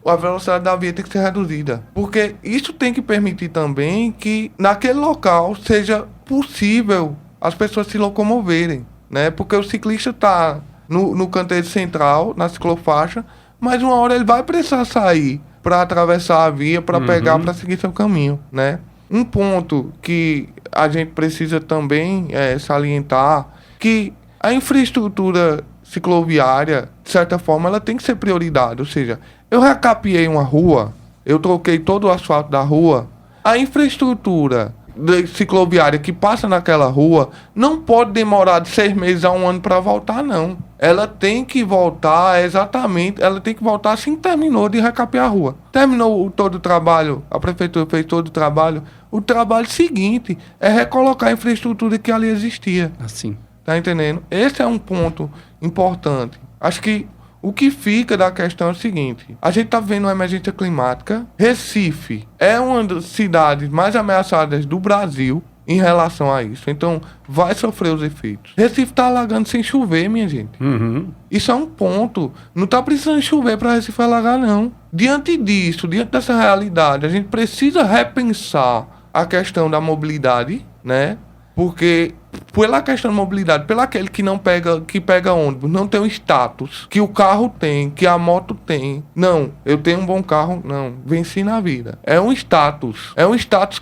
a velocidade da via tem que ser reduzida. Porque isso tem que permitir também que naquele local seja possível as pessoas se locomoverem, né? Porque o ciclista está no canteiro central, na ciclofaixa, mas uma hora ele vai precisar sair para atravessar a via, para pegar, para seguir seu caminho, né? Um ponto que a gente precisa também salientar, que a infraestrutura cicloviária, de certa forma, ela tem que ser prioridade. Ou seja, eu recapeei uma rua, eu troquei todo o asfalto da rua, a infraestrutura cicloviária que passa naquela rua não pode demorar de 6 meses a 1 ano para voltar, não. Ela tem que voltar ela tem que voltar assim que terminou de recapear a rua. Terminou todo o trabalho, a prefeitura fez todo o trabalho seguinte é recolocar a infraestrutura que ali existia. Assim. Tá entendendo? Esse é um ponto importante. Acho que o que fica da questão é o seguinte: a gente está vivendo uma emergência climática. Recife é uma das cidades mais ameaçadas do Brasil em relação a isso. Então, vai sofrer os efeitos. Recife está alagando sem chover, minha gente. Isso é um ponto. Não está precisando chover para Recife alagar, não. Diante disso, diante dessa realidade, a gente precisa repensar a questão da mobilidade, né? Porque pela questão da mobilidade, pelo aquele que pega ônibus, não tem o status que o carro tem, que a moto tem. Não, eu tenho um bom carro, não, venci na vida. É um status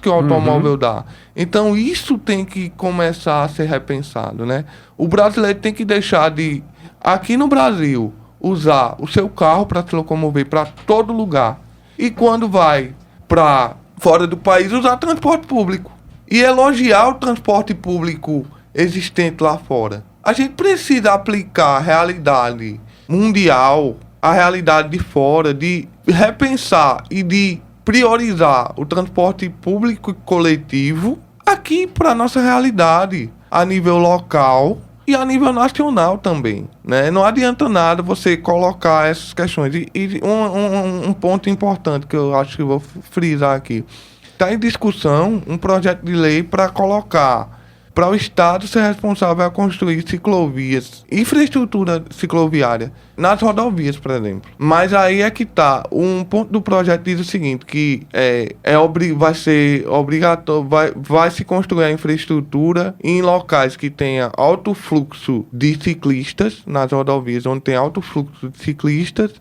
que o automóvel dá. Então isso tem que começar a ser repensado, né? O brasileiro tem que deixar de, aqui no Brasil, usar o seu carro para se locomover para todo lugar. E quando vai para fora do país, usar transporte público. E elogiar o transporte público existente lá fora. A gente precisa aplicar a realidade mundial, a realidade de fora, de repensar e de priorizar o transporte público e coletivo aqui para a nossa realidade, a nível local e a nível nacional também, né? Não adianta nada você colocar essas questões. E um ponto importante que eu acho que eu vou frisar aqui. Está em discussão um projeto de lei para colocar para o Estado ser responsável a construir ciclovias, infraestrutura cicloviária nas rodovias, por exemplo. Mas aí é que tá, um ponto do projeto diz o seguinte, que vai ser obrigatório, vai se construir a infraestrutura em locais que tenha alto fluxo de ciclistas, nas rodovias onde tem alto fluxo de ciclistas.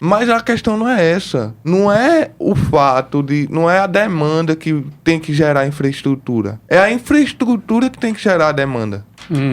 Mas a questão não é essa. Não é o fato de... Não é a demanda que tem que gerar a infraestrutura. É a infraestrutura que tem que gerar a demanda.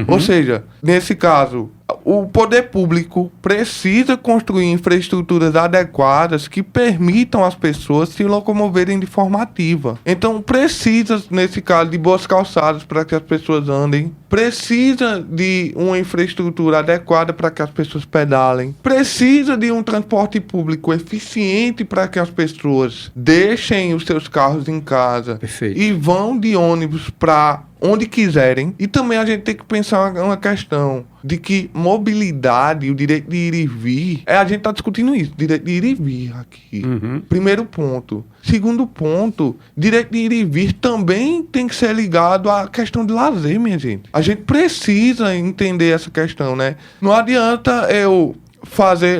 Ou seja, nesse caso, o poder público precisa construir infraestruturas adequadas que permitam às pessoas se locomoverem de forma ativa. Então, precisa, nesse caso, de boas calçadas para que as pessoas andem. Precisa de uma infraestrutura adequada para que as pessoas pedalem. Precisa de um transporte público eficiente para que as pessoas deixem os seus carros em casa. Perfeito. E vão de ônibus para onde quiserem. E também a gente tem que pensar uma questão de que mobilidade, o direito de ir e vir, a gente está discutindo isso, direito de ir e vir aqui. Primeiro ponto. Segundo ponto, direito de ir e vir também tem que ser ligado à questão de lazer, minha gente. A gente precisa entender essa questão, né? Não adianta eu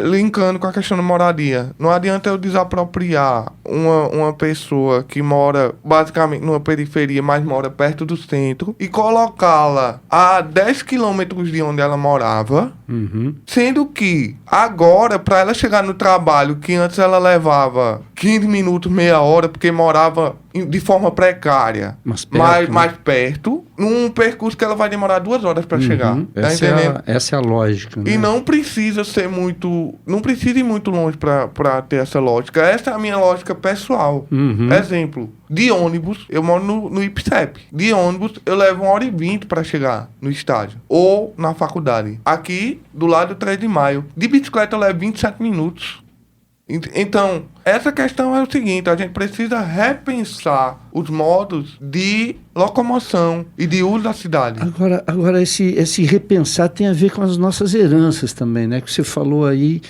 linkando com a questão da moradia. Não adianta eu desapropriar uma pessoa que mora basicamente numa periferia, mas mora perto do centro, e colocá-la a 10 quilômetros de onde ela morava, sendo que agora, para ela chegar no trabalho, que antes ela levava 15 minutos, meia hora, porque morava de forma precária, mais perto, num percurso que ela vai demorar 2 horas para chegar. Tá entendendo? Essa é a lógica, né? E não precisa ser muito... Não precisa ir muito longe para ter essa lógica. Essa é a minha lógica pessoal. Exemplo, de ônibus, eu moro no IPSEP. De ônibus, eu levo 1h20 para chegar no estádio. Ou na faculdade. Aqui, do lado do 3 de maio. De bicicleta, eu levo 27 minutos. Então, essa questão é o seguinte: a gente precisa repensar os modos de locomoção e de uso da cidade. Agora esse repensar tem a ver com as nossas heranças também, né? Que você falou aí,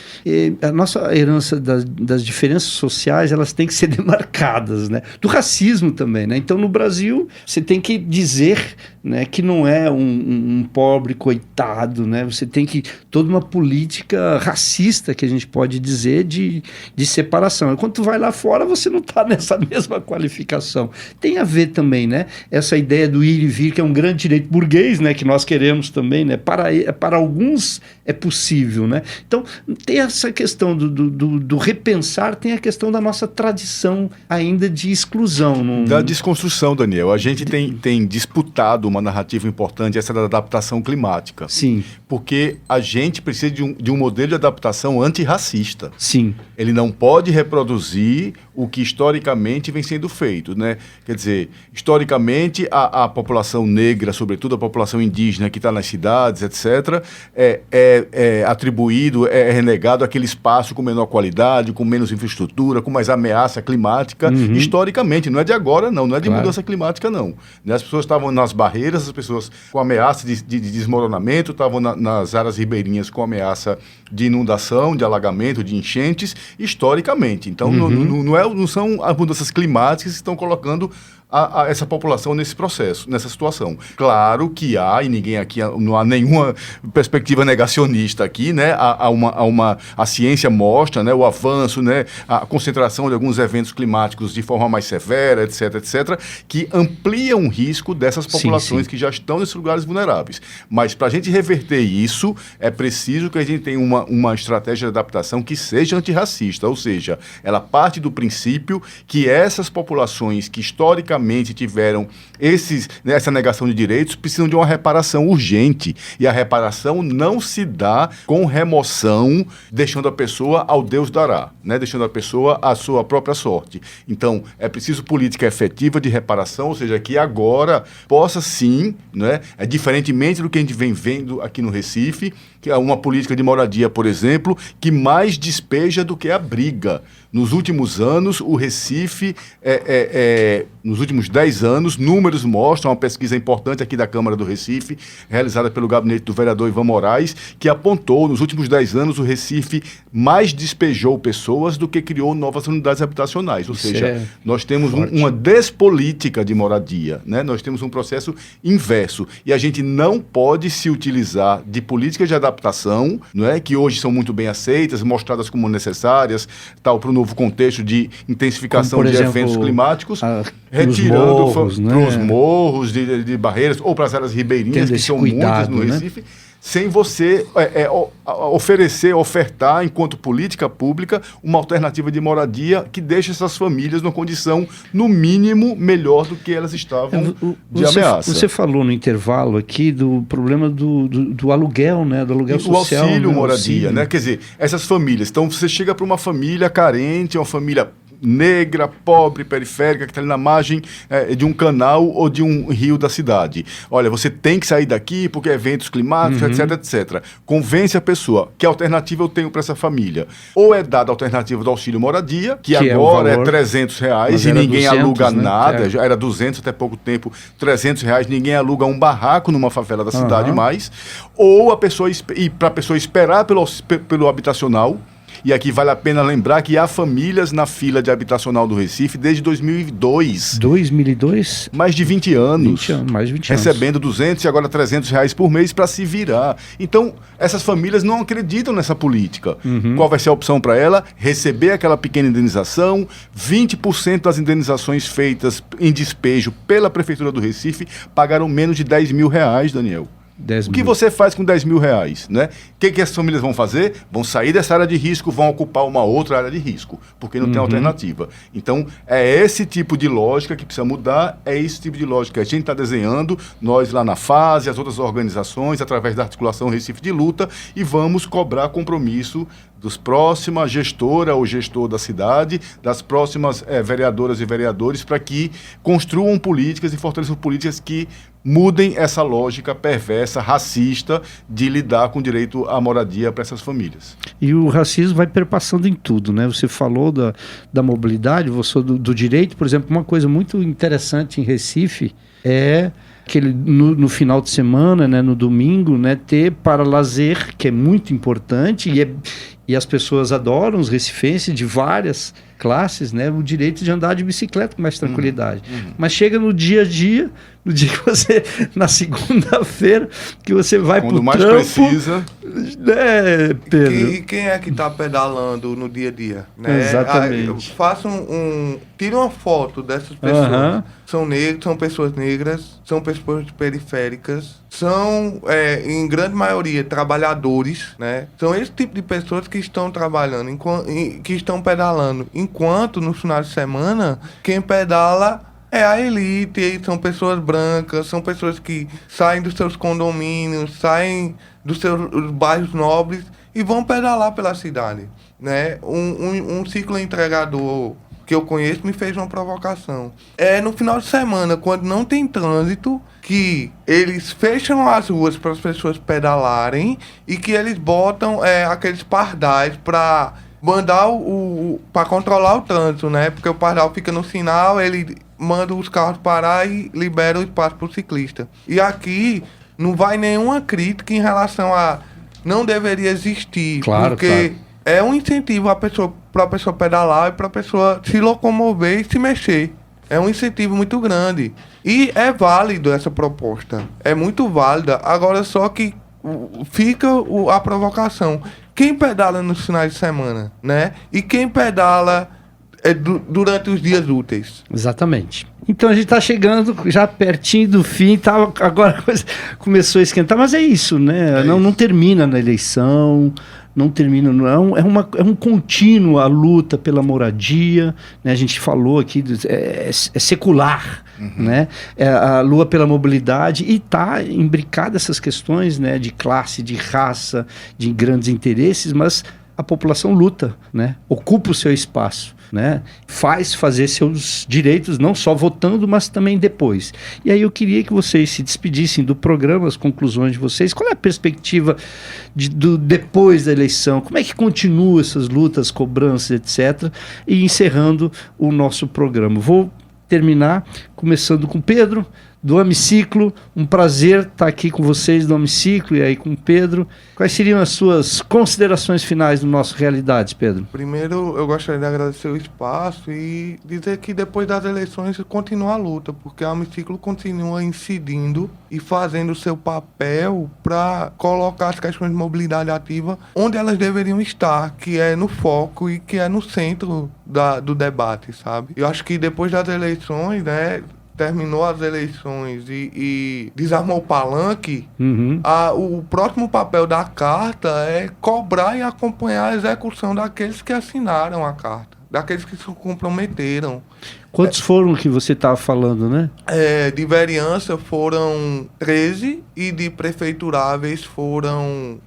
a nossa herança das diferenças sociais, elas têm que ser demarcadas, né? Do racismo também, né? Então, no Brasil, você tem que dizer, né, que não é um pobre coitado, né? Você tem que... Toda uma política racista, que a gente pode dizer, de separação. qualificação. Quando tu vai lá fora, você não está nessa mesma qualificação. Tem a ver também, né? Essa ideia do ir e vir, que é um grande direito burguês, né? Que nós queremos também, né? Para alguns é possível, né? Então, tem essa questão do repensar, tem a questão da nossa tradição ainda de exclusão. Da desconstrução, Daniel. A gente tem disputado uma narrativa importante, essa da adaptação climática. Sim. Porque a gente precisa de um modelo de adaptação antirracista. Sim. Ele não pode reproduzir o que historicamente vem sendo feito, né? Quer dizer, historicamente, a população negra, sobretudo a população indígena que está nas cidades, etc., é atribuído, é renegado aquele espaço com menor qualidade, com menos infraestrutura, com mais ameaça climática, historicamente. Não é de agora, não é de mudança climática, não. As pessoas estavam nas barreiras, as pessoas com ameaça de desmoronamento, estavam nas áreas ribeirinhas com ameaça de inundação, de alagamento, de enchentes, historicamente. Então, não são as mudanças climáticas que estão colocando essa população nesse processo, nessa situação. Claro que há, e ninguém aqui, não há nenhuma perspectiva negacionista aqui, né? A ciência mostra, né, o avanço, né, a concentração de alguns eventos climáticos de forma mais severa, etc., que ampliam o risco dessas populações que já estão nesses lugares vulneráveis. Mas para a gente reverter isso, é preciso que a gente tenha uma estratégia de adaptação que seja antirracista, ou seja, ela parte do princípio que essas populações que historicamente tiveram essa negação de direitos precisam de uma reparação urgente. E a reparação não se dá com remoção, deixando a pessoa ao Deus dará, né? Deixando a pessoa à sua própria sorte. Então, é preciso política efetiva de reparação, ou seja, que agora possa sim, né? Diferentemente do que a gente vem vendo aqui no Recife, que é uma política de moradia, por exemplo, que mais despeja do que abriga. Nos últimos anos, o Recife, nos últimos 10 anos, números mostram, uma pesquisa importante aqui da Câmara do Recife, realizada pelo gabinete do vereador Ivan Moraes, que apontou, nos últimos 10 anos, o Recife mais despejou pessoas do que criou novas unidades habitacionais. Ou seja, nós temos uma despolítica de moradia, né? Nós temos um processo inverso. E a gente não pode se utilizar de políticas de adaptação, não é? Que hoje são muito bem aceitas, mostradas como necessárias, tal, para o novo contexto de intensificação como, por exemplo, eventos climáticos, retirando para os morros de barreiras ou para as áreas ribeirinhas, que são muitas no Recife, sem você ofertar, enquanto política pública, uma alternativa de moradia que deixe essas famílias numa condição, no mínimo, melhor do que elas estavam de ameaça. Você falou no intervalo aqui do problema do aluguel, né? Do aluguel social. O auxílio moradia, né? Quer dizer, essas famílias. Então, você chega para uma família carente, uma família negra, pobre, periférica, que está ali na margem de um canal ou de um rio da cidade. Olha, você tem que sair daqui porque eventos climáticos, etc. Convence a pessoa. Que alternativa eu tenho para essa família? Ou é dada a alternativa do auxílio moradia, que agora é R$300 e ninguém 200, aluga nada, já era 200 até pouco tempo, R$300, ninguém aluga um barraco numa favela da cidade mais. Ou para a pessoa esperar pelo habitacional. E aqui vale a pena lembrar que há famílias na fila de habitacional do Recife desde 2002. 2002? Mais de 20 anos. Mais de 20 anos. Recebendo R$200 e agora R$300 por mês para se virar. Então, essas famílias não acreditam nessa política. Qual vai ser a opção para ela? Receber aquela pequena indenização. 20% das indenizações feitas em despejo pela Prefeitura do Recife pagaram menos de R$10 mil, Daniel. O que você faz com R$10 mil, né? O que as famílias vão fazer? Vão sair dessa área de risco, vão ocupar uma outra área de risco, porque não tem alternativa. Então, é esse tipo de lógica que precisa mudar, é esse tipo de lógica que a gente está desenhando, nós lá na FASE, as outras organizações, através da articulação Recife de Luta, e vamos cobrar compromisso dos próxima gestora ou gestor da cidade, das próximas vereadoras e vereadores, para que construam políticas e fortaleçam políticas que mudem essa lógica perversa, racista, de lidar com o direito à moradia para essas famílias. E o racismo vai perpassando em tudo, né? Você falou da mobilidade, você do direito, por exemplo, uma coisa muito interessante em Recife é aquele no final de semana, né, no domingo, né, ter para lazer, que é muito importante e E as pessoas adoram, os recifenses de várias classes, né, o direito de andar de bicicleta com mais tranquilidade. Mas chega no dia a dia, no dia que você, na segunda-feira, que você vai Quando pro mais trampo, precisa. né, Pedro? E quem é que está pedalando no dia a dia? Né? Exatamente. Faça tire uma foto dessas pessoas. Aham. São negros, são pessoas negras, são pessoas periféricas, são, em grande maioria, trabalhadores, né? São esse tipo de pessoas que estão trabalhando, que estão pedalando. Enquanto, no final de semana, quem pedala é a elite, são pessoas brancas, são pessoas que saem dos seus condomínios, saem dos seus bairros nobres e vão pedalar pela cidade, né? Um ciclo entregador que eu conheço me fez uma provocação. É no final de semana, quando não tem trânsito, que eles fecham as ruas para as pessoas pedalarem e que eles botam aqueles pardais para mandar para controlar o trânsito, né? Porque o pardal fica no sinal, ele manda os carros parar e libera o espaço para o ciclista. E aqui não vai nenhuma crítica em relação a não deveria existir, Claro, porque claro. é um incentivo para a pessoa pedalar e para a pessoa se locomover e se mexer. É um incentivo muito grande. E é válido essa proposta. É muito válida. Agora só que fica a provocação. Quem pedala nos finais de semana, né? E quem pedala durante os dias úteis? Exatamente. Então a gente está chegando já pertinho do fim, tá, agora a coisa começou a esquentar, mas é isso, né? Não termina na eleição, não termina, é um contínuo a luta pela moradia, né? A gente falou aqui, é secular, né? É a luta pela mobilidade e está imbricada essas questões, né? De classe, de raça, de grandes interesses, mas a população luta, né? Ocupa o seu espaço, né? Faz fazer seus direitos, não só votando, mas também depois. E aí eu queria que vocês se despedissem do programa, as conclusões de vocês. Qual é a perspectiva do depois da eleição? Como é que continuam essas lutas, cobranças, etc. E encerrando o nosso programa. Vou terminar começando com Pedro, do Amiciclo. Um prazer estar aqui com vocês do Amiciclo e aí com o Pedro. Quais seriam as suas considerações finais do nosso Realidades, Pedro? Primeiro, eu gostaria de agradecer o espaço e dizer que depois das eleições continua a luta, porque o Amiciclo continua incidindo e fazendo o seu papel para colocar as questões de mobilidade ativa onde elas deveriam estar, que é no foco e que é no centro do debate, sabe? Eu acho que depois das eleições, né, terminou as eleições e desarmou o palanque, o próximo papel da carta é cobrar e acompanhar a execução daqueles que assinaram a carta, daqueles que se comprometeram. Quantos foram que você estava falando, né? De vereança foram 13 e de prefeituráveis foram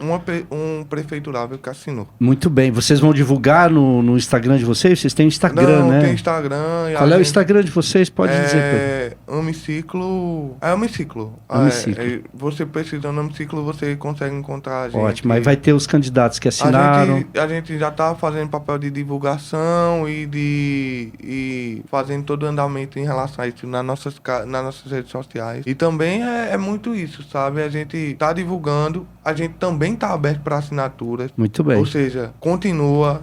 um prefeiturável que assinou. Muito bem. Vocês vão divulgar no Instagram de vocês? Vocês têm Instagram, Não, né? tem Instagram. Qual é o Instagram de vocês? Pode dizer, Pedro. Amiciclo. É Amiciclo. Você pesquisando no Amiciclo, você consegue encontrar a gente. Ótimo. Aí vai ter os candidatos que assinaram. A gente já está fazendo papel de divulgação e fazendo todo o andamento em relação a isso nas nossas redes sociais. E também é muito isso, sabe? A gente está divulgando, a gente também está aberto para assinaturas. Muito bem. Ou seja, continua.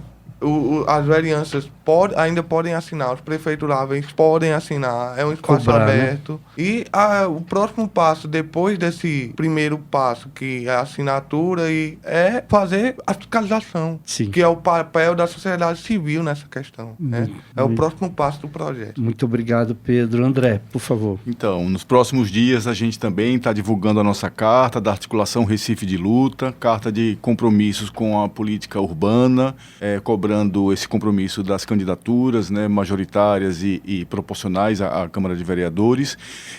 As vereanças ainda podem assinar, os prefeituráveis podem assinar, é um espaço Cobrar, aberto. Né? E o próximo passo, depois desse primeiro passo, que é a assinatura, é fazer a fiscalização, Sim. que é o papel da sociedade civil nessa questão. Né? É o próximo passo do projeto. Muito obrigado, Pedro. André, por favor. Então, nos próximos dias a gente também está divulgando a nossa carta da Articulação Recife de Luta, carta de compromissos com a política urbana, cobrando esse compromisso das candidaturas, né, majoritárias e proporcionais à Câmara de Vereadores.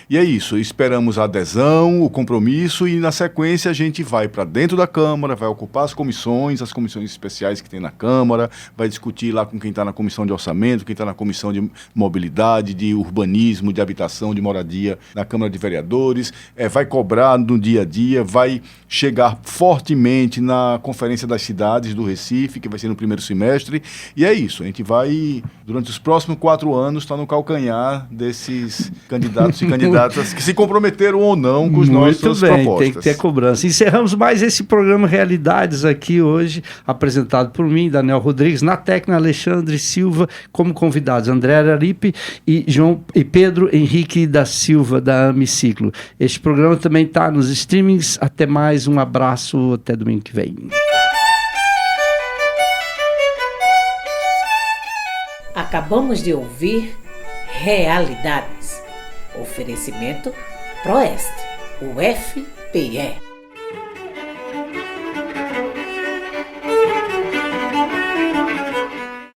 E é isso, esperamos a adesão, o compromisso e na sequência a gente vai para dentro da Câmara, vai ocupar as comissões especiais que tem na Câmara, vai discutir lá com quem está na Comissão de Orçamento, quem está na Comissão de Mobilidade, de Urbanismo, de Habitação, de Moradia na Câmara de Vereadores, vai cobrar no dia a dia, vai chegar fortemente na Conferência das Cidades do Recife, que vai ser no primeiro semestre, semestre. E é isso, a gente vai, durante os próximos 4 anos, estar no calcanhar desses candidatos e candidatas que se comprometeram ou não com as nossas propostas. Tem que ter cobrança. Encerramos mais esse programa Realidades aqui hoje, apresentado por mim, Daniel Rodrigues, na técnica Alexandre Silva, como convidados André Araripe e Pedro Henrique da Silva, da Amiciclo. Este programa também está nos streamings. Até mais, um abraço, até domingo que vem. Acabamos de ouvir Realidades. Oferecimento Proeste, UFPE.